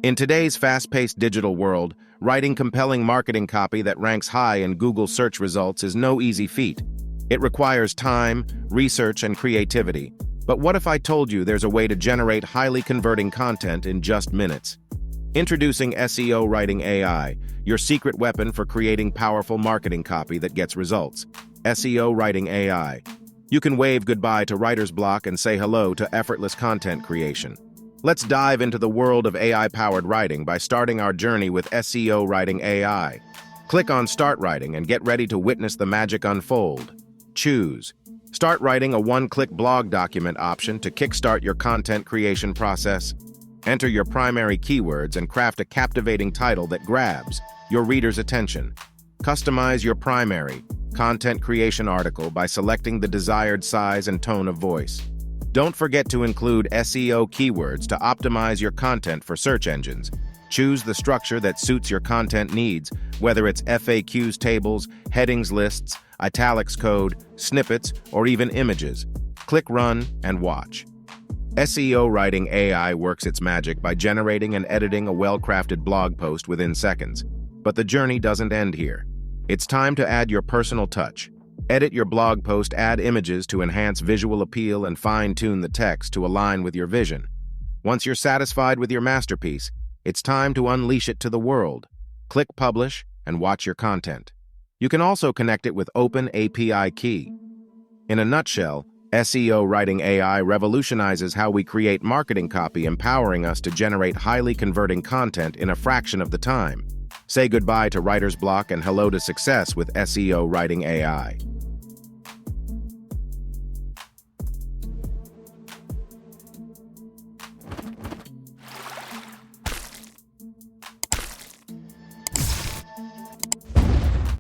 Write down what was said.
In today's fast-paced digital world, writing compelling marketing copy that ranks high in Google search results is no easy feat. It requires time, research, and creativity. But what if I told you there's a way to generate highly converting content in just minutes? Introducing SEO Writing AI, your secret weapon for creating powerful marketing copy that gets results. SEO Writing AI. You can wave goodbye to writer's block and say hello to effortless content creation. Let's dive into the world of AI-powered writing by starting our journey with SEO Writing AI. Click on Start Writing and get ready to witness the magic unfold. Choose Start Writing, a one-click blog document option to kickstart your content creation process. Enter your primary keywords and craft a captivating title that grabs your reader's attention. Customize your primary content creation article by selecting the desired size and tone of voice. Don't forget to include SEO keywords to optimize your content for search engines. Choose the structure that suits your content needs, whether it's FAQs tables, headings lists, italics code, snippets, or even images. Click Run and watch. SEO Writing AI works its magic by generating and editing a well-crafted blog post within seconds. But the journey doesn't end here. It's time to add your personal touch. Edit your blog post, add images to enhance visual appeal, and fine-tune the text to align with your vision. Once you're satisfied with your masterpiece, it's time to unleash it to the world. Click Publish and watch your content. You can also connect it with Open API Key. In a nutshell, SEO Writing AI revolutionizes how we create marketing copy, empowering us to generate highly converting content in a fraction of the time. Say goodbye to writer's block and hello to success with SEO Writing AI.